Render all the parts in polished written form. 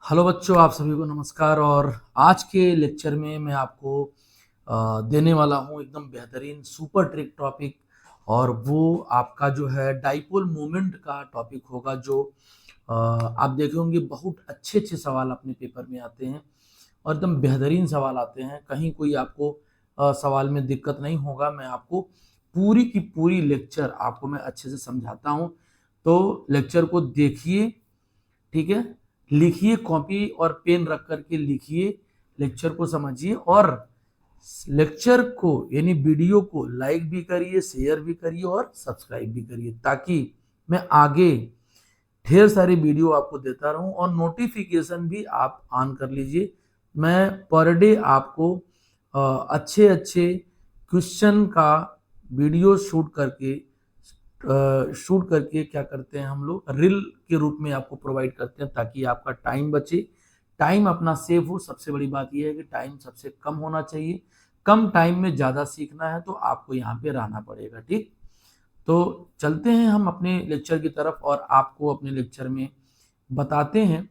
Hello बच्चों, आप सभी को नमस्कार। और आज के लेक्चर में मैं आपको देने वाला हूं एकदम बेहतरीन सुपर ट्रिक टॉपिक। और वो आपका जो है डाइपोल मोमेंट का टॉपिक होगा, जो आप देखे होंगे बहुत अच्छे अच्छे सवाल अपने पेपर में आते हैं और एकदम बेहतरीन सवाल आते हैं। कहीं कोई आपको सवाल में दिक्कत नहीं होगा। मैं आपको पूरी की पूरी लेक्चर आपको मैं अच्छे से समझाता हूं, तो लेक्चर को देखिए, ठीक है। लिखिए, कॉपी और पेन रख करके लिखिए, लेक्चर को समझिए और लेक्चर को यानी वीडियो को लाइक भी करिए, शेयर भी करिए और सब्सक्राइब भी करिए, ताकि मैं आगे ढेर सारी वीडियो आपको देता रहूं। और नोटिफिकेशन भी आप ऑन कर लीजिए। मैं पर डे आपको अच्छे अच्छे क्वेश्चन का वीडियो शूट करके क्या करते हैं, हम लोग रील के रूप में आपको प्रोवाइड करते हैं, ताकि आपका टाइम बचे, टाइम अपना सेव हो। सबसे बड़ी बात यह है कि टाइम सबसे कम होना चाहिए। कम टाइम में ज्यादा सीखना है तो आपको यहाँ पे रहना पड़ेगा, ठीक। तो चलते हैं हम अपने लेक्चर की तरफ और आपको अपने लेक्चर में बताते हैं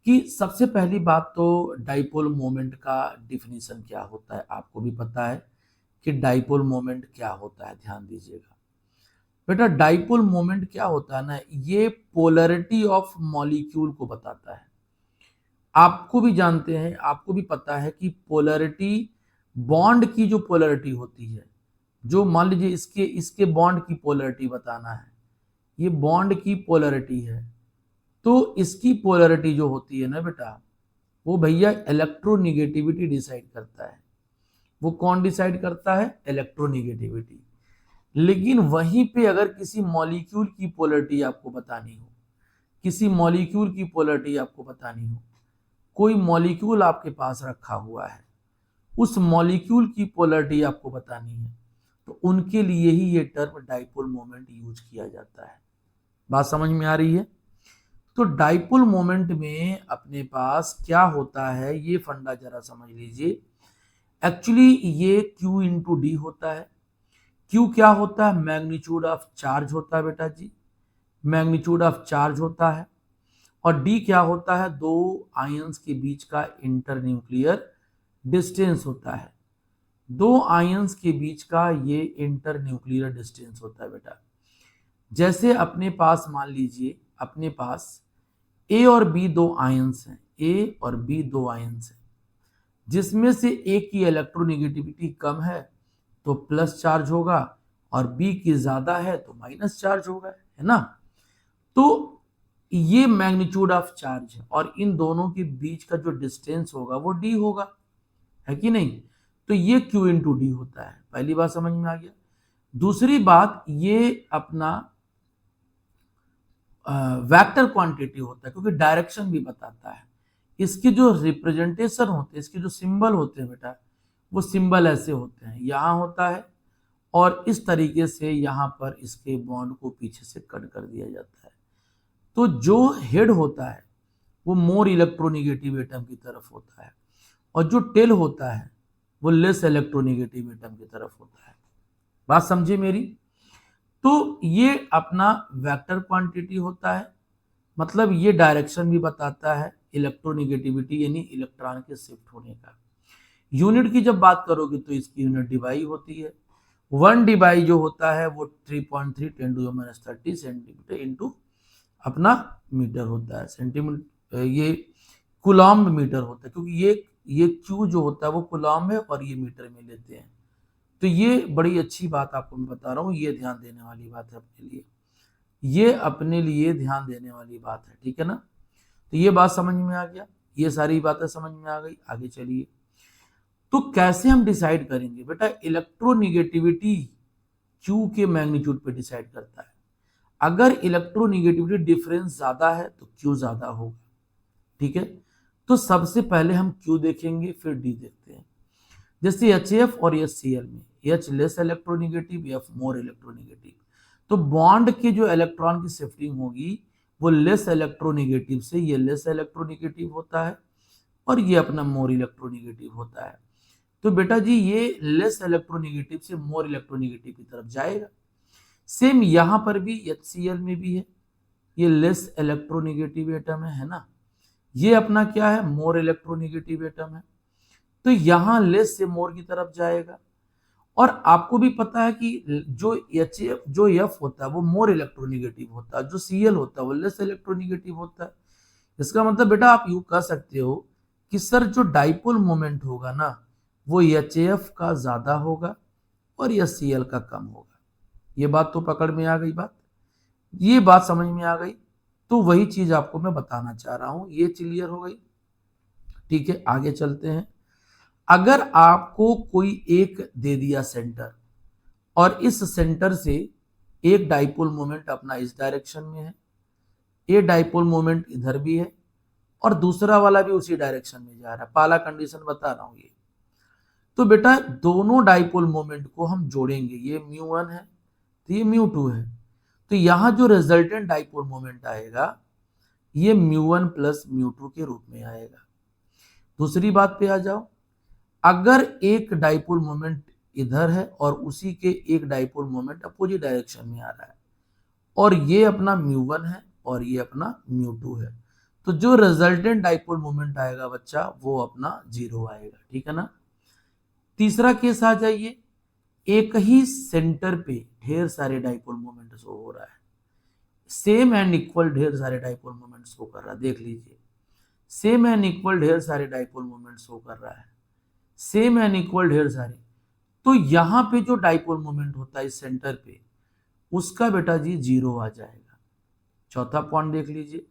कि सबसे पहली बात तो डाइपोल मोमेंट का डिफिनीशन क्या होता है। आपको भी पता है कि डाइपोल मोमेंट क्या होता है, ध्यान दीजिएगा बेटा। डाइपोल मोमेंट क्या होता है ना, ये पोलैरिटी ऑफ मॉलिक्यूल को बताता है। आपको भी जानते हैं, आपको भी पता है कि पोलैरिटी, बॉन्ड की जो पोलैरिटी होती है, जो मान लीजिए इसके इसके बॉन्ड की पोलैरिटी बताना है, ये बॉन्ड की पोलैरिटी है, तो इसकी पोलैरिटी जो होती है ना बेटा, वो भैया इलेक्ट्रोनिगेटिविटी डिसाइड करता है। वो कौन डिसाइड करता है? इलेक्ट्रोनिगेटिविटी। लेकिन वहीं पे अगर किसी मॉलिक्यूल की पोलैरिटी आपको बतानी हो, किसी मॉलिक्यूल की पोलैरिटी आपको बतानी हो, कोई मॉलिक्यूल आपके पास रखा हुआ है, उस मॉलिक्यूल की पोलैरिटी आपको बतानी है, तो उनके लिए ही ये टर्म डाइपोल मोमेंट यूज किया जाता है। बात समझ में आ रही है? तो डाइपोल मोमेंट में अपने पास क्या होता है, ये फंडा जरा समझ लीजिए। एक्चुअली ये Q इंटू डी होता है। Q क्या होता है? मैग्नीट्यूड ऑफ चार्ज होता है बेटा जी, मैग्नीट्यूड ऑफ चार्ज होता है। और डी क्या होता है? दो आयंस के बीच का इंटर न्यूक्लियर डिस्टेंस होता है। दो आयंस के बीच का ये इंटर न्यूक्लियर डिस्टेंस होता है बेटा। जैसे अपने पास मान लीजिए, अपने पास ए और बी दो आयंस हैं, ए और बी दो आयंस हैं, जिसमें से ए की इलेक्ट्रोनेगेटिविटी कम है तो प्लस चार्ज होगा, और बी की ज्यादा है तो माइनस चार्ज होगा, है ना। तो ये मैग्नीट्यूड ऑफ चार्ज है, और इन दोनों के बीच का जो डिस्टेंस होगा वो डी होगा, है कि नहीं। तो ये क्यू इंटू डी होता है। पहली बात समझ में आ गया। दूसरी बात, ये अपना वेक्टर क्वांटिटी होता है, क्योंकि डायरेक्शन भी बताता है। इसके जो रिप्रेजेंटेशन होते हैं, इसके जो सिंबल होते हैं बेटा, वो सिंबल ऐसे होते हैं, यहाँ होता है और इस तरीके से यहाँ पर इसके बॉन्ड को पीछे से कट कर दिया जाता है। तो जो हेड होता है वो मोर इलेक्ट्रोनिगेटिव एटम की तरफ होता है, और जो टेल होता है वो लेस इलेक्ट्रोनिगेटिव एटम की तरफ होता है। बात समझे मेरी? तो ये अपना वेक्टर क्वांटिटी होता है, मतलब ये डायरेक्शन भी बताता है, इलेक्ट्रोनिगेटिविटी यानी इलेक्ट्रॉन के शिफ्ट होने का। यूनिट की जब बात करोगे तो इसकी यूनिट डिबाई होती है। वन डिबाई जो होता है वो 3.3 10⁻³ सेंटीमीटर इंटू अपना मीटर होता है, सेंटीमीटर, ये कुलॉम्ब मीटर होता है, क्योंकि ये क्यू जो होता है वो कुलॉम्ब है और ये मीटर में लेते हैं। तो ये बड़ी अच्छी बात आपको मैं बता रहा हूँ, ये ध्यान देने वाली बात है अपने लिए, ये अपने लिए ध्यान देने वाली बात है, ठीक है ना। तो ये बात समझ में आ गया, ये सारी बातें समझ में आ गई। आगे चलिए, तो कैसे हम डिसाइड करेंगे बेटा? इलेक्ट्रोनिगेटिविटी क्यू के मैग्नीट्यूड पे डिसाइड करता है। अगर इलेक्ट्रोनिगेटिविटी डिफरेंस ज्यादा है तो क्यू ज्यादा होगा, ठीक है। तो सबसे पहले हम क्यू देखेंगे, फिर डी देखते हैं। जैसे HF और HCl में H less electronegative, F more electronegative, तो बॉन्ड के जो इलेक्ट्रॉन की शिफ्टिंग होगी वो लेस इलेक्ट्रोनिगेटिव से ये लेस इलेक्ट्रोनिगेटिव होता है, और ये अपना मोर इलेक्ट्रोनिगेटिव होता है। तो बेटा जी ये लेस इलेक्ट्रोनिगेटिव से मोर इलेक्ट्रोनिगेटिव की तरफ जाएगा। सेम यहां पर भी HCl में भी है, ये लेस इलेक्ट्रोनिगेटिव एटम है ना, ये अपना क्या है, मोर इलेक्ट्रोनेगेटिव एटम है, तो यहां लेस से मोर की तरफ जाएगा। और आपको भी पता है कि जो जो एफ होता है वो मोर इलेक्ट्रोनेगेटिव होता है, जो सीएल होता है वो लेस इलेक्ट्रोनेगेटिव होता है। इसका मतलब बेटा आप यूं कह सकते हो कि सर जो डाइपोल मोमेंट होगा ना वो एच का ज्यादा होगा और एस का कम होगा। ये बात तो पकड़ में आ गई, ये बात समझ में आ गई। तो वही चीज आपको मैं बताना चाह रहा हूं, ये क्लियर हो गई। ठीक है, आगे चलते हैं। अगर आपको कोई एक दे दिया सेंटर और इस सेंटर से एक डाइपोल मोमेंट अपना इस डायरेक्शन में है, ये डाइपोल मोमेंट इधर भी है और दूसरा वाला भी उसी डायरेक्शन में जा रहा है, पहला कंडीशन बता रहा हूं ये। तो बेटा दोनों डाइपोल मोमेंट को हम जोड़ेंगे, ये μ1 है तो ये μ2 है, तो यहां जो रिजल्टेंट डाइपोल मोमेंट आएगा ये μ1 प्लस μ2 के रूप में आएगा। दूसरी बात पे आ जाओ, अगर एक डाइपोल मोमेंट इधर है और उसी के एक डाइपोल मोमेंट अपोजिट डायरेक्शन में आ रहा है और ये अपना μ1 है और ये अपना μ2 है, तो जो रिजल्टेंट डाइपोल मोमेंट आएगा बच्चा वो अपना 0 आएगा। ठीक है ना। तीसरा केस आ जाइए, एक ही सेंटर पे ढेर सारे डाइपोल मोमेंट शो हो रहा है, सेम एंड इक्वल ढेर सारे डाइपोल मोमेंट शो कर रहा है, देख लीजिए सेम एंड इक्वल ढेर सारे डाइपोल मोमेंट शो कर रहा है, सेम एंड इक्वल ढेर सारे। तो यहां पे जो डाइपोल मोमेंट होता है इस सेंटर पे उसका बेटा जी 0 आ जाएगा। चौथा पॉइंट देख लीजिए,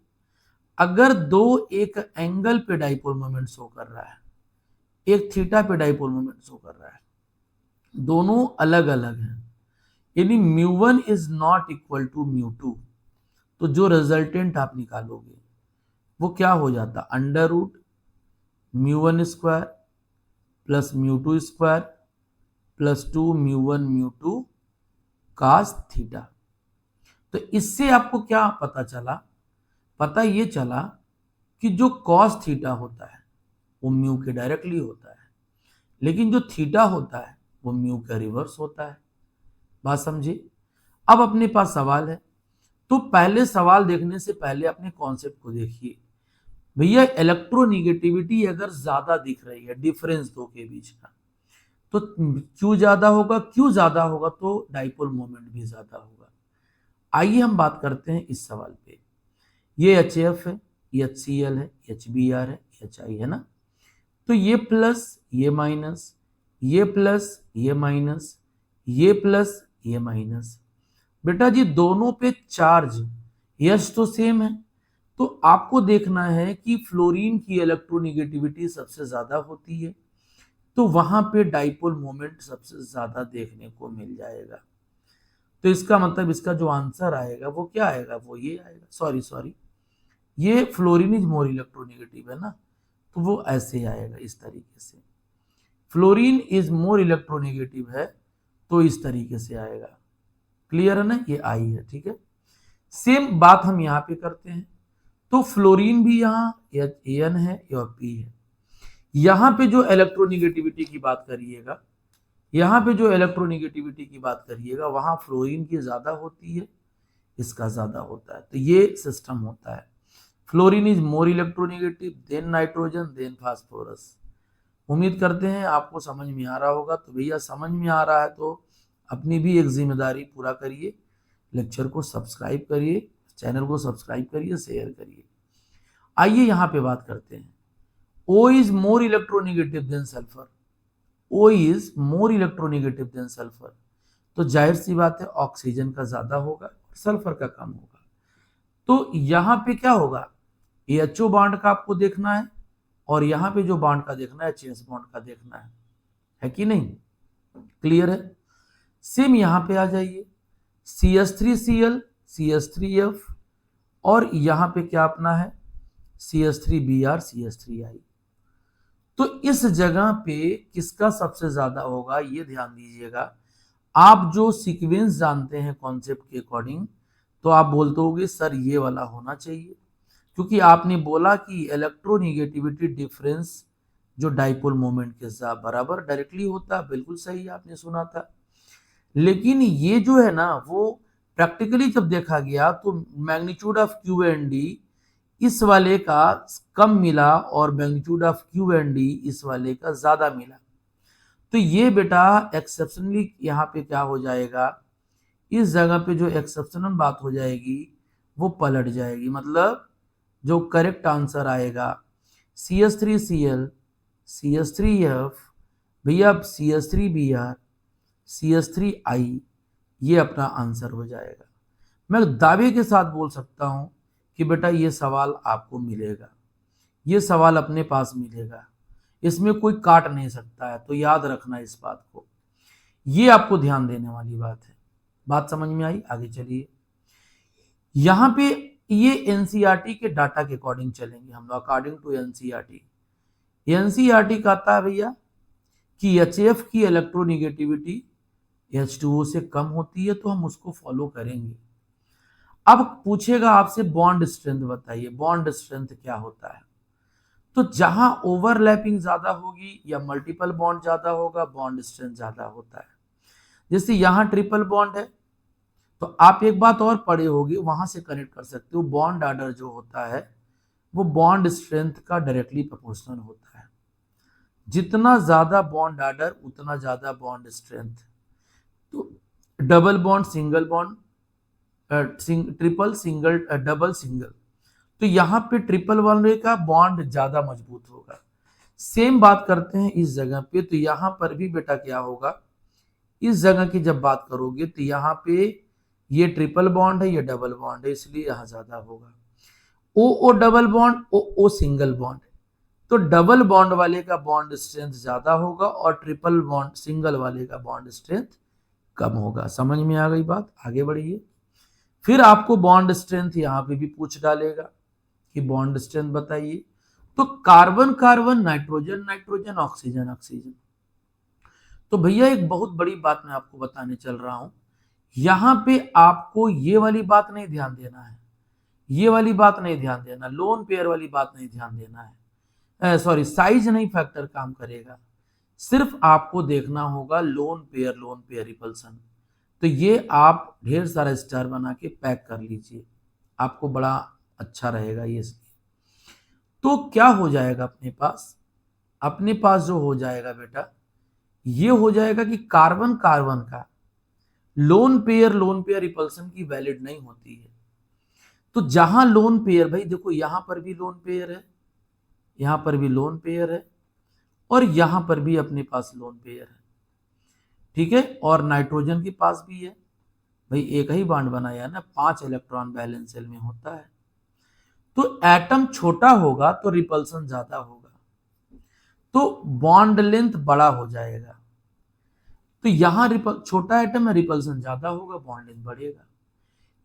अगर दो एक एंगल पे डाइपोल मोमेंट शो कर रहा है, एक थीटा पे डाइपोल मोमेंट शो कर रहा है, दोनों अलग अलग हैं, यानी μ1 इज नॉट इक्वल टू μ2, तो जो रिजल्टेंट आप निकालोगे वो क्या हो जाता, under root μ1 square plus μ2 square plus 2 μ1 μ2 cos theta. तो इससे आपको क्या पता चला, पता ये चला कि जो cos थीटा होता है वो म्यू के डायरेक्टली होता है, लेकिन जो थीटा होता है वो म्यू का रिवर्स होता है। बात समझे। अब अपने पास सवाल है, तो पहले सवाल देखने से पहले अपने कॉन्सेप्ट को देखिए। भैया इलेक्ट्रोनिगेटिविटी अगर ज्यादा दिख रही है डिफरेंस दो के बीच का, तो क्यों ज्यादा होगा, क्यों ज्यादा होगा, तो डाइपोल मोमेंट भी ज्यादा होगा। आइए हम बात करते हैं इस सवाल पे। ये एच एफ है, ये एच सी एल है, एच बी आर है, एच आई है ना, तो ये प्लस ये माइनस, ये प्लस ये माइनस, ये प्लस ये माइनस। बेटा जी दोनों पे चार्ज यश तो सेम है, तो आपको देखना है कि फ्लोरीन की इलेक्ट्रोनिगेटिविटी सबसे ज्यादा होती है, तो वहां पे डाइपोल मोमेंट सबसे ज्यादा देखने को मिल जाएगा। तो इसका मतलब इसका जो आंसर आएगा वो क्या आएगा, वो ये आएगा। सॉरी ये फ्लोरीन इज मोर इलेक्ट्रोनिगेटिव है ना, तो वो ऐसे आएगा इस तरीके से। फ्लोरीन इज मोर इलेक्ट्रोनिगेटिव है तो इस तरीके से आएगा। क्लियर है ना, ये आई है। ठीक है, सेम बात हम यहाँ पे करते हैं। तो फ्लोरीन भी यहाँ एन है और पी है। यहाँ पे जो इलेक्ट्रोनिगेटिविटी की बात करिएगा, यहाँ पे जो इलेक्ट्रोनिगेटिविटी की बात करिएगा वहां फ्लोरीन की ज्यादा होती है, इसका ज्यादा होता है, तो ये सिस्टम होता है। Fluorine is more electronegative than nitrogen than phosphorus. उम्मीद करते हैं आपको समझ में आ रहा होगा। तो भैया समझ में आ रहा है तो अपनी भी एक जिम्मेदारी पूरा करिए, लेक्चर को सब्सक्राइब करिए, चैनल को सब्सक्राइब करिए, शेयर करिए। आइए यहाँ पे बात करते हैं। O is more electronegative than sulphur, O is more electronegative than sulphur, तो जाहिर सी बात है ऑक्सीजन का ज्यादा होगा और सल्फर का कम होगा। तो यहाँ पे क्या होगा, ये HO बॉन्ड का आपको देखना है और यहाँ पे जो बॉन्ड का देखना है CS बॉन्ड का देखना है कि नहीं। क्लियर है। सेम यहाँ पे आ जाइए, CH3Cl CH3F और यहाँ पे क्या अपना है CH3Br CH3I। तो इस जगह पे किसका सबसे ज्यादा होगा ये ध्यान दीजिएगा। आप जो सीक्वेंस जानते हैं कॉन्सेप्ट के अकॉर्डिंग, तो आप बोलते होगे सर ये वाला होना चाहिए, क्योंकि आपने बोला कि इलेक्ट्रोनिगेटिविटी डिफरेंस जो डाइपोल मोमेंट के साथ बराबर डायरेक्टली होता है। बिल्कुल सही आपने सुना था, लेकिन ये जो है ना वो प्रैक्टिकली जब देखा गया तो magnitude of Q and D इस वाले का कम मिला और magnitude of Q and D इस वाले का ज्यादा मिला, तो ये बेटा एक्सेप्शनली यहाँ पे क्या हो जाएगा, इस जगह पे जो एक्सेप्शनल बात हो जाएगी वो पलट जाएगी। मतलब जो करेक्ट आंसर आएगा CH3Cl CH3F, भैया CH3Br CH3I, ये अपना आंसर हो जाएगा। मैं दावे के साथ बोल सकता हूं कि बेटा ये सवाल आपको मिलेगा, ये सवाल अपने पास मिलेगा, इसमें कोई काट नहीं सकता है। तो याद रखना इस बात को, ये आपको ध्यान देने वाली बात है। बात समझ में आई? आगे चलिए। यहां पे ये एनसीईआरटी के डाटा के अकॉर्डिंग चलेंगे हम लोग, अकॉर्डिंग टू एनसीईआरटी। एनसीईआरटी कहता है भैया कि HF की इलेक्ट्रोनिगेटिविटी H2O से कम होती है, तो हम उसको फॉलो करेंगे। अब पूछेगा आपसे बॉन्ड स्ट्रेंथ बताइए, बॉन्ड स्ट्रेंथ क्या होता है? तो जहां ओवरलैपिंग ज्यादा होगी या मल्टीपल बॉन्ड ज्यादा होगा, बॉन्ड स्ट्रेंथ ज्यादा होता है। जैसे यहां ट्रिपल बॉन्ड है, तो आप एक बात और पढ़े होगी, वहां से कनेक्ट कर सकते हो, बॉन्ड ऑर्डर जो होता है वो बॉन्ड स्ट्रेंथ का डायरेक्टली प्रोपोर्शनल होता है। जितना ज्यादा बॉन्ड ऑर्डर उतना ज्यादा बॉन्ड स्ट्रेंथ। तो double bond, single bond, triple, single, double, single, तो यहाँ पे ट्रिपल वाले का बॉन्ड ज्यादा मजबूत होगा। सेम बात करते हैं इस जगह पे, तो यहाँ पर भी बेटा क्या होगा, इस जगह की जब बात करोगे तो यहाँ पे ये ट्रिपल बॉन्ड है, ये डबल बॉन्ड है, इसलिए यहाँ ज्यादा होगा। O double bond, O single bond, तो डबल बॉन्ड वाले का बॉन्ड स्ट्रेंथ ज्यादा होगा और ट्रिपल बॉन्ड सिंगल वाले का बॉन्ड स्ट्रेंथ कम होगा। समझ में आ गई बात? आगे बढ़िए। फिर आपको बॉन्ड स्ट्रेंथ यहाँ पे भी पूछ डालेगा कि बॉन्ड स्ट्रेंथ बताइए। तो carbon carbon, nitrogen nitrogen, oxygen oxygen. तो भैया एक बहुत बड़ी बात मैं आपको बताने चल रहा हूं, यहां पे आपको ये वाली बात नहीं ध्यान देना है, ये वाली बात नहीं ध्यान देना, लोन पेयर वाली बात नहीं ध्यान देना है, सॉरी साइज नहीं फैक्टर काम करेगा, सिर्फ आपको देखना होगा लोन पेयर रिपल्सन। तो ये आप ढेर सारा स्टार बना के पैक कर लीजिए, आपको बड़ा अच्छा रहेगा ये। तो क्या हो जाएगा अपने पास जो हो जाएगा बेटा, ये हो जाएगा कि कार्बन कार्बन का लोन पेयर रिपल्सन की वैलिड नहीं होती है। तो जहां लोन पेयर, भाई देखो यहां पर भी लोन पेयर है, यहां पर भी लोन पेयर है, और यहां पर भी अपने पास लोन पेयर है, ठीक है, और नाइट्रोजन के पास भी है। भाई एक ही बॉन्ड बनाया ना, 5 इलेक्ट्रॉन बैलेंस सेल में होता है। तो एटम छोटा होगा तो रिपल्सन ज्यादा होगा, तो बॉन्ड लेंथ बड़ा हो जाएगा। तो यहां छोटा एटम है, रिपल्सन ज्यादा होगा, बॉन्ड लेंथ बढ़ेगा।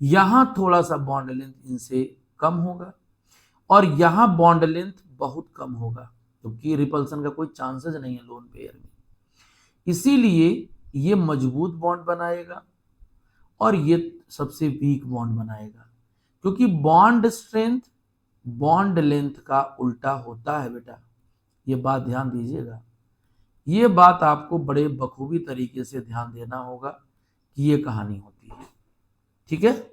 यहां थोड़ा सा बॉन्ड लेंथ इनसे कम होगा, और यहां बॉन्ड लेंथ बहुत कम होगा, क्योंकि रिपल्सन का कोई चांसेस नहीं है लोन पेयर में। इसीलिए ये मजबूत बॉन्ड बनाएगा और ये सबसे वीक बॉन्ड बनाएगा, क्योंकि बॉन्ड स्ट्रेंथ बॉन्ड लेंथ का उल्टा होता है बेटा। ये बात ध्यान दीजिएगा, ये बात आपको बड़े बखूबी तरीके से ध्यान देना होगा कि ये कहानी होती है, ठीक है।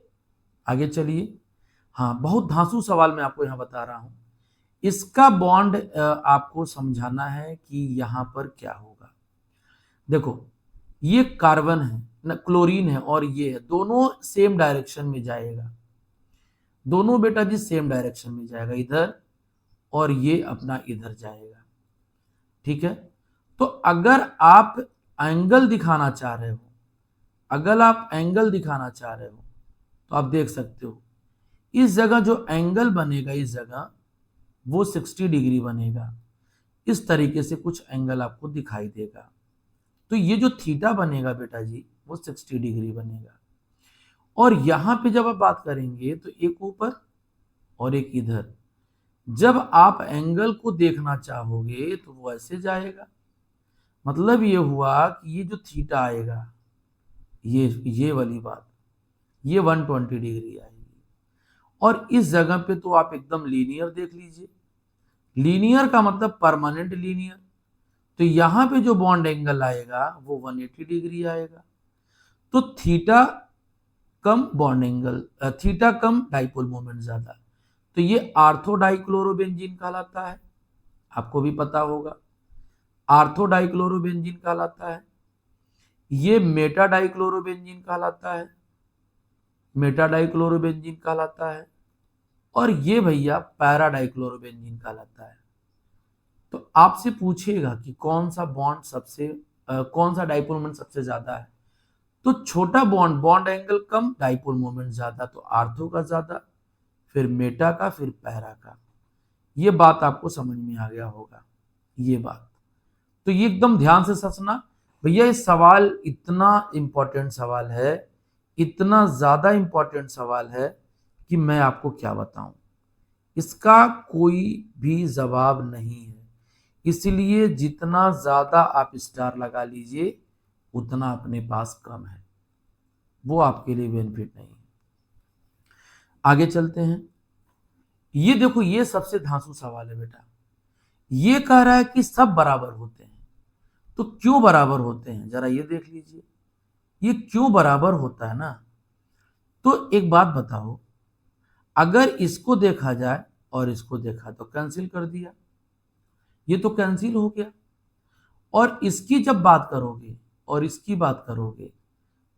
आगे चलिए। हाँ, बहुत धांसू सवाल मैं आपको यहाँ बता रहा हूं, इसका बॉन्ड आपको समझाना है कि यहां पर क्या होगा। देखो ये कार्बन है ना, क्लोरीन है, और ये है, दोनों सेम डायरेक्शन में जाएगा, दोनों बेटा जी सेम डायरेक्शन में जाएगा, इधर, और ये अपना इधर जाएगा, ठीक है। तो अगर आप एंगल दिखाना चाह रहे हो, अगर आप एंगल दिखाना चाह रहे हो तो आप देख सकते हो इस जगह जो एंगल बनेगा, इस जगह वो 60 डिग्री बनेगा, इस तरीके से कुछ एंगल आपको दिखाई देगा। तो ये जो थीटा बनेगा बेटा जी वो 60 डिग्री बनेगा, और यहां पे जब आप बात करेंगे तो एक ऊपर और एक इधर, जब आप एंगल को देखना चाहोगे तो वो ऐसे जाएगा। मतलब ये हुआ कि ये जो थीटा आएगा, ये वाली बात, ये 120 डिग्री आएगी, और इस जगह पे तो आप एकदम लीनियर देख लीजिए, लीनियर का मतलब परमानेंट लीनियर। तो यहां पे जो बॉन्ड एंगल आएगा वो 180 डिग्री आएगा। तो थीटा कम बॉन्ड एंगल, थीटा कम डाइपोल मोमेंट ज्यादा, तो ये आर्थो डाइक्लोरोबेंजीन कहलाता है, आपको भी पता होगा, आर्थो डाइक्लोरोबेंजीन कहलाता है। ये मेटा डाइक्लोरोबेंजीन कहलाता है, मेटा डाइक्लोरोबेंजीन कहलाता है। और ये भैया पैरा डाइक्लोरोबेंजीन कहलाता है। तो आपसे पूछेगा कि कौन सा बॉन्ड कौन सा डाइपोल मोमेंट सबसे ज्यादा है, तो छोटा बॉन्ड, बॉन्ड एंगल कम, डाइपोल मोमेंट ज्यादा, तो आर्थो का ज्यादा, फिर मेटा का, फिर पैरा का। ये बात आपको समझ में आ गया होगा, ये बात। तो ये एकदम ध्यान से समझना भैया, ये सवाल इतना इंपॉर्टेंट सवाल है, इतना ज्यादा इंपॉर्टेंट सवाल है कि मैं आपको क्या बताऊं, इसका कोई भी जवाब नहीं है। इसलिए जितना ज्यादा आप स्टार लगा लीजिए उतना अपने पास कम है, वो आपके लिए बेनिफिट नहीं है। आगे चलते हैं। ये देखो, ये सबसे धांसू सवाल है बेटा। ये कह रहा है कि सब बराबर होते हैं, तो क्यों बराबर होते हैं, जरा ये देख लीजिए। ये क्यों बराबर होता है ना, तो एक बात बताओ, अगर इसको देखा जाए और इसको देखा तो कैंसिल कर दिया, ये तो कैंसिल हो गया। और इसकी जब बात करोगे और इसकी बात करोगे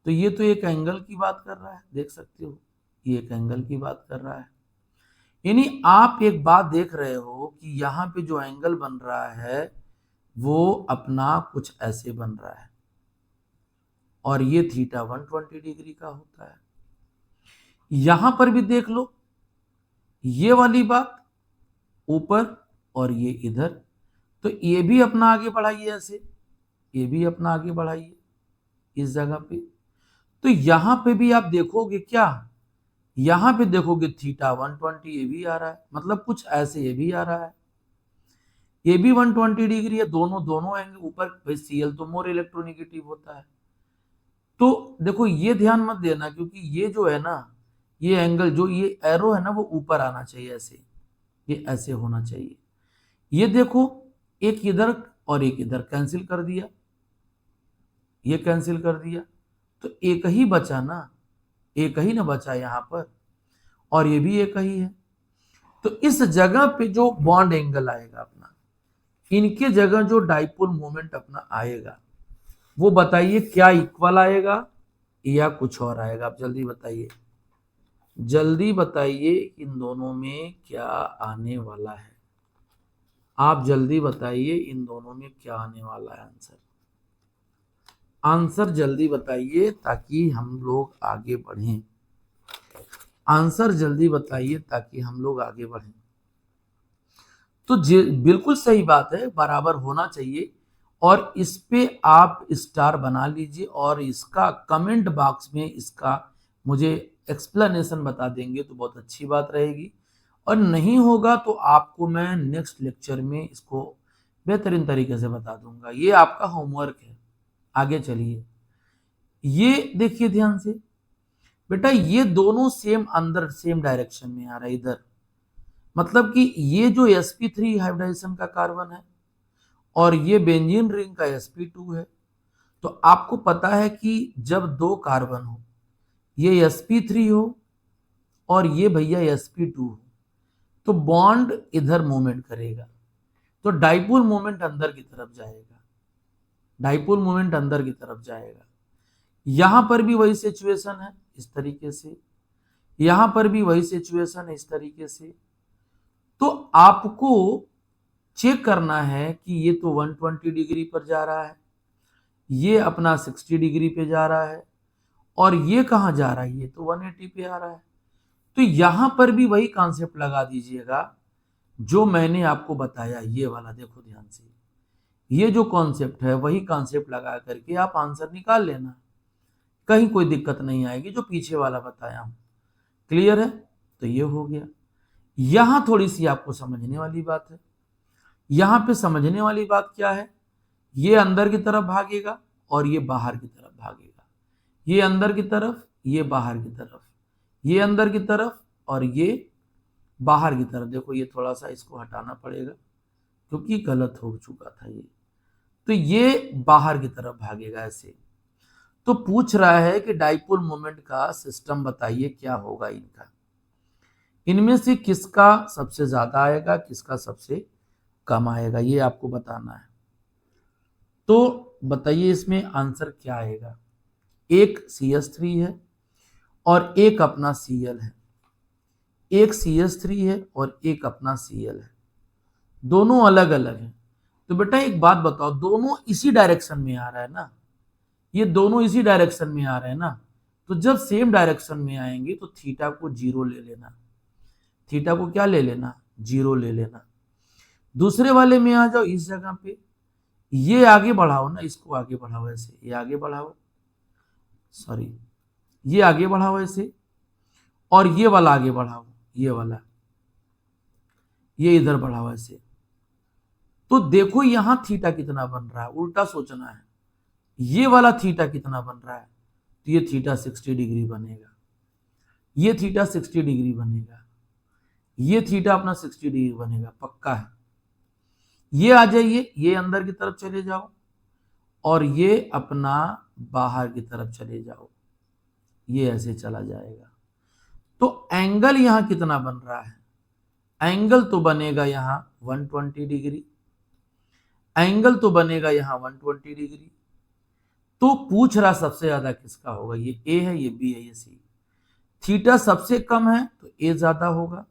तो ये तो एक एंगल की बात कर रहा है, देख सकते हो, ये एक एंगल की बात कर रहा है। यानी आप एक बात देख रहे हो कि यहाँ पे जो एंगल बन रहा है वो अपना कुछ ऐसे बन रहा है, और ये थीटा 120 डिग्री का होता है। यहां पर भी देख लो, ये वाली बात ऊपर और ये इधर, तो ये भी अपना आगे बढ़ाइए ऐसे, ये भी अपना आगे बढ़ाइए इस जगह पे। तो यहां पे भी आप देखोगे क्या, यहां पे देखोगे थीटा 120 ये भी आ रहा है, मतलब कुछ ऐसे ये भी आ रहा है, ये भी 120 डिग्री है, दोनों एंगल ऊपर। भाई Cl तो मोर इलेक्ट्रोनेगेटिव होता है। तो देखो ये ध्यान मत देना, क्योंकि ये जो है ना, ये एंगल जो ये एरो है ना वो ऊपर आना चाहिए ऐसे, ये ऐसे होना चाहिए। ये देखो, एक इधर और एक इधर कैंसिल कर दिया, ये कैंसिल कर दिया, तो एक ही बचा ना, एक ही ना बचा यहां पर, और ये भी एक ही है। तो इस जगह पे जो बॉन्ड एंगल आएगा अपना, इनके जगह जो डाइपोल मोमेंट अपना आएगा, वो बताइए क्या इक्वल आएगा या कुछ और आएगा, आप जल्दी बताइए, जल्दी बताइए इन दोनों में क्या आने वाला है, आप जल्दी बताइए इन दोनों में क्या आने वाला है आंसर, आंसर जल्दी बताइए ताकि हम लोग आगे बढ़ें, आंसर जल्दी बताइए ताकि हम लोग आगे बढ़ें। तो बिल्कुल सही बात है, बराबर होना चाहिए, और इस पे आप स्टार बना लीजिए, और इसका कमेंट बॉक्स में इसका मुझे एक्सप्लेनेशन बता देंगे तो बहुत अच्छी बात रहेगी, और नहीं होगा तो आपको मैं नेक्स्ट लेक्चर में इसको बेहतरीन तरीके से बता दूंगा। ये आपका होमवर्क है। आगे चलिए, ये देखिए ध्यान से बेटा, ये दोनों सेम अंदर सेम डायरेक्शन में आ रहा है इधर, मतलब कि ये जो sp3 हाइब्रिडाइजेशन का कार्बन है और ये बेंजीन रिंग का sp2 है। तो आपको पता है कि जब दो कार्बन हो, ये sp3 हो और ये भैया sp2 हो, तो बॉन्ड इधर मूवमेंट करेगा, तो डाइपोल मोमेंट अंदर की तरफ जाएगा, डाइपोल मोमेंट अंदर की तरफ जाएगा। यहां पर भी वही सिचुएशन है इस तरीके से, यहां पर भी वही सिचुएशन है इस तरीके से। तो आपको चेक करना है कि ये तो 120 डिग्री पर जा रहा है, ये अपना 60 डिग्री पे जा रहा है, और ये कहां जा रहा है, ये तो 180 पे आ रहा है। तो यहां पर भी वही कॉन्सेप्ट लगा दीजिएगा जो मैंने आपको बताया, ये वाला देखो ध्यान से, ये जो कॉन्सेप्ट है वही कॉन्सेप्ट लगा करके आप आंसर निकाल लेना, कहीं कोई दिक्कत नहीं आएगी, जो पीछे वाला बताया हूं। क्लियर है? तो ये हो गया। यहां थोड़ी सी आपको समझने वाली बात है, यहां पे समझने वाली बात क्या है, ये अंदर की तरफ भागेगा और ये बाहर की तरफ भागेगा, ये अंदर की तरफ, ये बाहर की तरफ, ये अंदर की तरफ और ये बाहर की तरफ। देखो ये थोड़ा सा इसको हटाना पड़ेगा क्योंकि गलत हो चुका था ये, तो ये बाहर की तरफ भागेगा ऐसे। तो पूछ रहा है कि डाइपोल मोमेंट का सिस्टम बताइए क्या होगा इनका। इनमें से किसका सबसे ज्यादा आएगा, किसका सबसे कम आएगा, ये आपको बताना है। तो बताइए इसमें आंसर क्या आएगा। एक CH3 है और एक अपना Cl है, एक CH3 है और एक अपना Cl है, दोनों अलग अलग हैं। तो बेटा एक बात बताओ, दोनों इसी डायरेक्शन में आ रहा है ना, ये दोनों इसी डायरेक्शन में आ रहे हैं ना, तो जब सेम डायरेक्शन में आएंगे तो थीटा को 0 ले लेना, थीटा को क्या ले लेना, 0 ले लेना। दूसरे वाले में आ जाओ, इस जगह पे ये आगे बढ़ाओ ना, इसको आगे बढ़ाओ ऐसे, ये आगे बढ़ाओ, सॉरी ये आगे बढ़ाओ ऐसे, और ये वाला आगे बढ़ाओ, ये वाला ये इधर बढ़ाओ ऐसे। तो देखो यहां थीटा कितना बन रहा है, उल्टा सोचना है, ये वाला थीटा कितना बन रहा है, तो ये थीटा 60 डिग्री बनेगा, ये थीटा 60 डिग्री बनेगा, ये थीटा अपना 60 डिग्री बनेगा, पक्का है। ये आ जाइए, ये अंदर की तरफ चले जाओ और ये अपना बाहर की तरफ चले जाओ, ये ऐसे चला जाएगा। तो एंगल यहां कितना बन रहा है, एंगल तो बनेगा यहां 120 डिग्री, एंगल तो बनेगा यहां 120 डिग्री। तो पूछ रहा सबसे ज्यादा किसका होगा, ये ए है, ये बी है, ये सी। थीटा सबसे कम है तो ए ज्यादा होगा,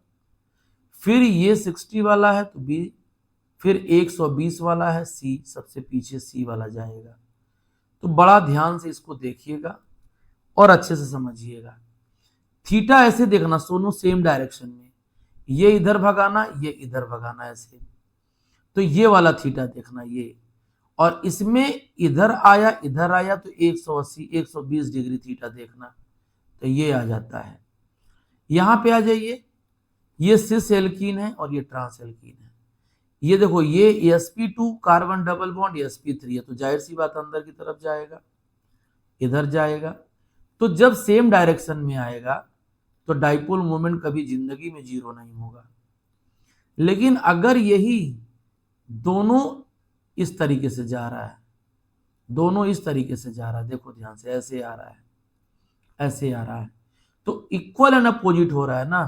फिर ये 60 वाला है तो बी, फिर 120 वाला है सी, सबसे पीछे सी वाला जाएगा। तो बड़ा ध्यान से इसको देखिएगा और अच्छे से समझिएगा। थीटा ऐसे देखना, दोनों सेम डायरेक्शन में, ये इधर भगाना, ये इधर भगाना ऐसे। तो ये वाला थीटा देखना ये, और इसमें इधर आया तो 180 120 डिग्री थीटा देखना, तो ये आ जाता है। यहां पे आ जाइए, ये सिस एल्कीन है और ये ट्रांस एल्कीन है। ये देखो ये sp2 carbon double bond sp3 है, तो जाहिर सी बात अंदर की तरफ जाएगा, इधर जाएगा। तो जब सेम डायरेक्शन में आएगा तो डाइपोल मोमेंट कभी जिंदगी में 0 नहीं होगा। लेकिन अगर यही दोनों इस तरीके से जा रहा है, दोनों इस तरीके से जा रहा है, देखो ध्यान से, ऐसे आ रहा है, ऐसे आ रहा है, तो इक्वल एंड अपोजिट हो रहा है ना,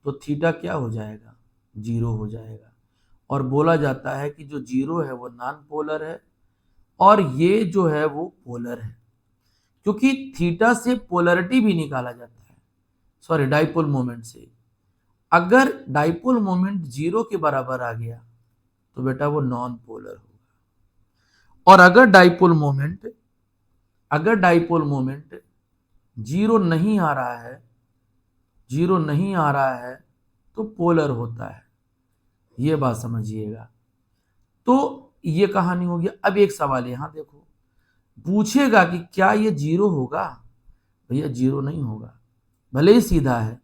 तो थीटा क्या हो जाएगा, 0 हो जाएगा। और बोला जाता है कि जो 0 है वो नॉन पोलर है और ये जो है वो पोलर है, क्योंकि थीटा से पोलरिटी भी निकाला जाता है, सॉरी डाइपोल मोमेंट से। अगर डाइपोल मोमेंट 0 के बराबर आ गया तो बेटा वो नॉन पोलर होगा, और अगर डाइपोल मोमेंट 0 नहीं आ रहा है, 0 नहीं आ रहा है तो पोलर होता है, ये बात समझिएगा। तो ये कहानी हो गया। अब एक सवाल यहां देखो, पूछेगा कि क्या ये 0 होगा, भैया 0 नहीं होगा, भले ही सीधा है,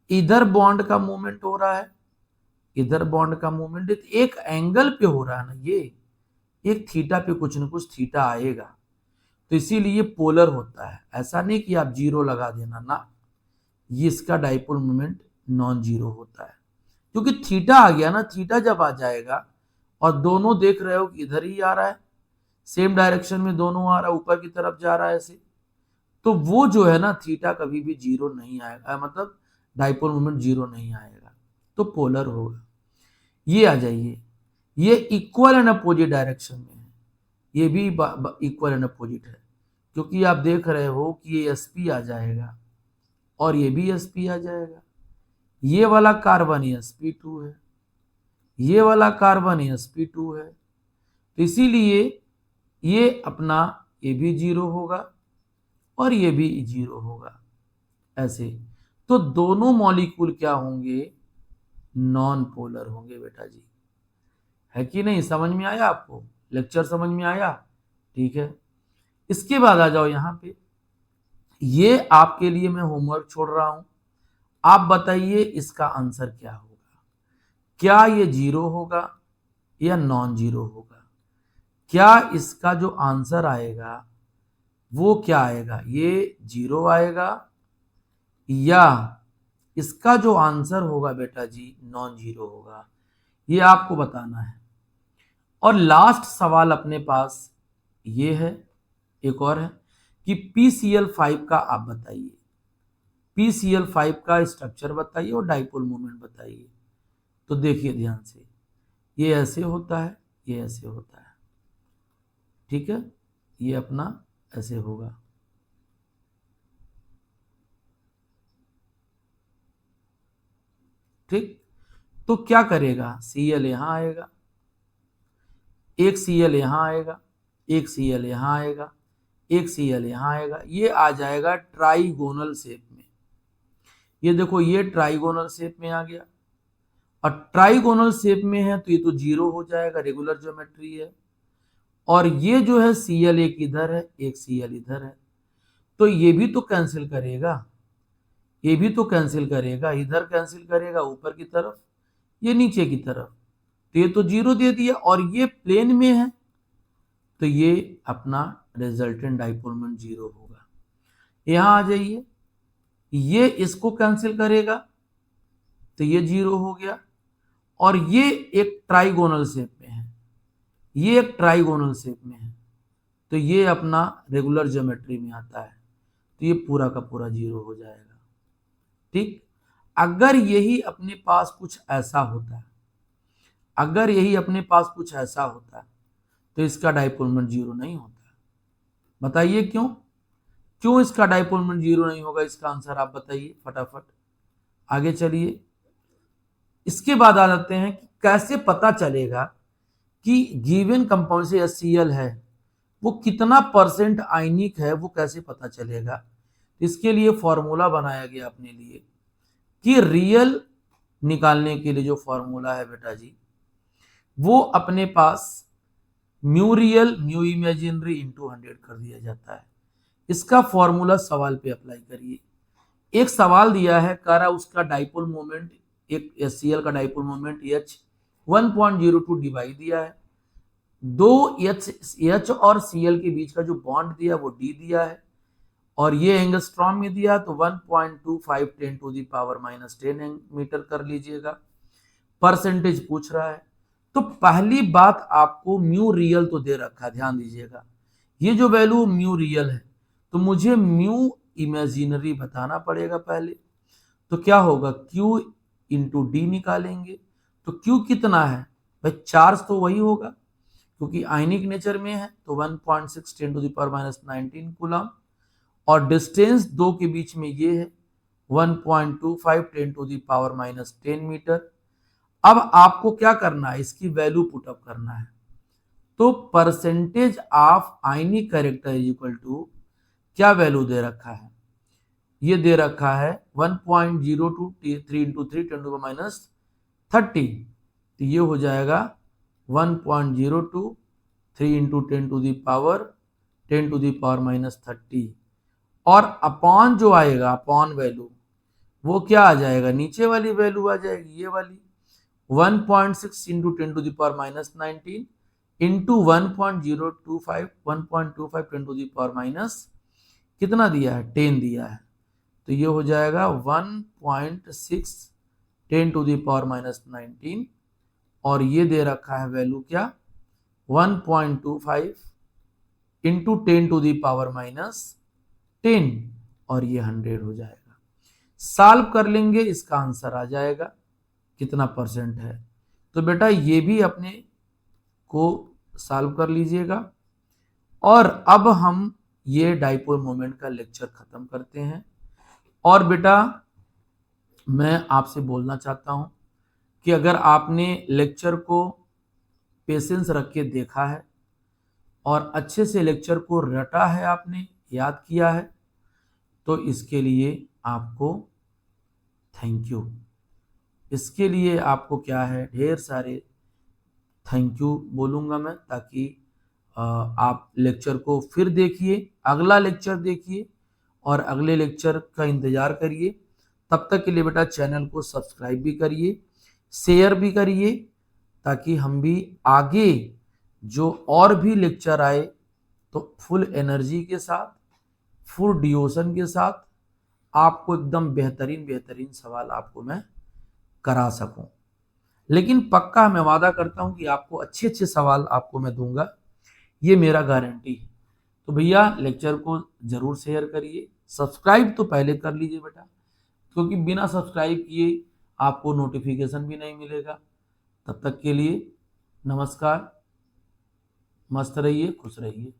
इधर बॉन्ड का मूवमेंट हो रहा है, इधर बॉन्ड का मूवमेंट एक एंगल पे हो रहा है ना, ये एक थीटा पे कुछ न कुछ थीटा आएगा, तो इसीलिए पोलर होता है। ऐसा नहीं कि आप 0 लगा देना ना, ये इसका डाइपोल मोमेंट नॉन 0 होता है, क्योंकि थीटा आ गया ना, थीटा जब आ जाएगा और दोनों देख रहे हो कि इधर ही आ रहा है, सेम डायरेक्शन में दोनों आ रहा है, ऊपर की तरफ जा रहा है ऐसे, तो वो जो है ना थीटा कभी भी 0 नहीं आएगा, मतलब डाइपोल मोमेंट 0 नहीं आएगा, तो पोलर होगा। ये आ जाइए, ये इक्वल एंड अपोजिट डायरेक्शन में है, ये भी इक्वल एंड अपोजिट है, क्योंकि आप देख रहे हो कि ये sp आ जाएगा और ये भी sp आ जाएगा, ये वाला कार्बन sp2 है, ये वाला कार्बन sp2 है, तो इसीलिए ये अपना ये भी 0 होगा और ये भी 0 होगा ऐसे। तो दोनों मॉलिक्यूल क्या होंगे, नॉन पोलर होंगे बेटा जी, है कि नहीं, समझ में आया आपको, लेक्चर समझ में आया, ठीक है। इसके बाद आ जाओ यहाँ पे, ये आपके लिए मैं होमवर्क छोड़ रहा हूं, आप बताइए इसका आंसर क्या होगा, क्या ये 0 होगा या नॉन 0 होगा, क्या इसका जो आंसर आएगा वो क्या आएगा, ये 0 आएगा या इसका जो आंसर होगा बेटा जी नॉन 0 होगा, ये आपको बताना है। और लास्ट सवाल अपने पास ये है, एक और है कि PCl5 का आप बताइए, PCl5 का स्ट्रक्चर बताइए और डाइपोल मोमेंट बताइए। तो देखिए ध्यान से, ये ऐसे होता है, ये ऐसे होता है, ठीक है, ये अपना ऐसे होगा, ठीक। तो क्या करेगा, Cl यहां आएगा, एक Cl यहां आएगा, एक Cl यहां आएगा, एक Cl यहां आएगा, ये आ जाएगा ट्राइगोनल शेप में। ये देखो, ये ट्राइगोनल शेप में आ गया, और ट्राइगोनल शेप में है तो ये तो जीरो हो जाएगा, रेगुलर ज्योमेट्री है। और ये जो है Cl एक इधर है, एक Cl इधर है, तो ये भी तो कैंसिल करेगा, ये भी तो कैंसिल करेगा, इधर कैंसिल करेगा ऊपर की तरफ, ये नीचे की तरफ, तो ये तो जीरो दे दिया, और ये प्लेन में है, तो ये अपना रिजल्टेंट डाइपोल मोमेंट जीरो होगा। यहां आ जाइए, ये इसको कैंसिल करेगा, तो ये जीरो हो गया, और ये एक ट्राइगोनल शेप में है, ये एक ट्राइगोनल शेप में है, तो ये अपना रेगुलर ज्योमेट्री में आता है, तो ये पूरा का पूरा जीरो हो जाएगा, ठीक। अगर यही अपने पास कुछ ऐसा होता है, अगर यही अपने पास कुछ ऐसा होता है, तो इसका डाइपोल मोमेंट जीरो नहीं होता। बताइए क्यों, क्यों इसका डाइपोल मोमेंट जीरो नहीं होगा, इसका आंसर आप बताइए फटाफट। आगे चलिए, इसके बाद आ जाते हैं कि कैसे पता चलेगा कि गिवन कंपाउंड से HCl है वो कितना परसेंट आयनिक है, वो कैसे पता चलेगा। इसके लिए फॉर्मूला बनाया गया अपने लिए, कि रियल निकालने के लिए जो फॉर्मूला है बेटा जी, वो अपने पास mu real mu imaginary into 100 कर दिया जाता है। इसका फॉर्मूला सवाल पे अप्लाई करिए। एक सवाल दिया है, कह रहा उसका डाइपोल मोमेंट, एक HCl का डाइपोल मोमेंट H 1.02 डिवाइड दिया है, दो H और Cl के बीच का जो बॉन्ड दिया वो D दिया है, और ये एंगस्ट्रॉम में दिया तो 1.25 10⁻⁻10 मीटर कर लीजिएगा। परसेंटेज पूछ रहा है, तो पहली बात आपको म्यू रियल तो दे रखा है, ध्यान दीजिएगा, ये जो वैल्यू म्यू रियल है, तो मुझे म्यू इमेजिनरी बताना पड़ेगा पहले। तो क्या होगा, Q इंटू डी निकालेंगे, तो Q कितना है भाई, चार्ज तो वही होगा क्योंकि आयनिक नेचर में है, तो 1.6 10⁻⁻19 कूलम, और डिस्टेंस दो के बीच में ये है 1.25 10⁻⁻10 मीटर। अब आपको क्या करना है, इसकी वैल्यू पुटअप करना है, तो percentage of ionic character is equal to, क्या वैल्यू दे रखा है, ये दे रखा है 1.02 3 इंटू 3 10⁻30, तो ये हो जाएगा 1.02 3 इंटू 10⁻10⁻⁻30, और अपॉन जो आएगा, अपॉन वैल्यू वो क्या आ जाएगा, नीचे वाली वैल्यू आ जाएगी, ये वाली 1.6 इंटू 10⁻19 इंटू 1.025 10 कितना दिया है, 10 दिया है, तो ये हो जाएगा 1.6 10⁻19, और ये दे रखा है वैल्यू क्या, 1.25 इंटू 10⁻10, और ये 100 हो जाएगा। सॉल्व कर लेंगे, इसका आंसर आ जाएगा कितना परसेंट है। तो बेटा ये भी अपने को सॉल्व कर लीजिएगा, और अब हम ये डाइपोल मोमेंट का लेक्चर खत्म करते हैं। और बेटा मैं आपसे बोलना चाहता हूं कि अगर आपने लेक्चर को पेशेंस रख के देखा है और अच्छे से लेक्चर को रटा है, आपने याद किया है, तो इसके लिए आपको थैंक यू। इसके लिए आपको क्या है, ढेर सारे थैंक यू बोलूँगा मैं, ताकि आप लेक्चर को फिर देखिए, अगला लेक्चर देखिए और अगले लेक्चर का इंतज़ार करिए। तब तक के लिए बेटा चैनल को सब्सक्राइब भी करिए, शेयर भी करिए, ताकि हम भी आगे जो और भी लेक्चर आए तो फुल एनर्जी के साथ, फुल डिवोशन के साथ आपको एकदम बेहतरीन बेहतरीन सवाल आपको मैं करा सकूं। लेकिन पक्का मैं वादा करता हूं कि आपको अच्छे अच्छे सवाल आपको मैं दूंगा, ये मेरा गारंटी है। तो भैया लेक्चर को जरूर शेयर करिए, सब्सक्राइब तो पहले कर लीजिए बेटा, क्योंकि बिना सब्सक्राइब किए आपको नोटिफिकेशन भी नहीं मिलेगा। तब तक के लिए नमस्कार, मस्त रहिए, खुश रहिए।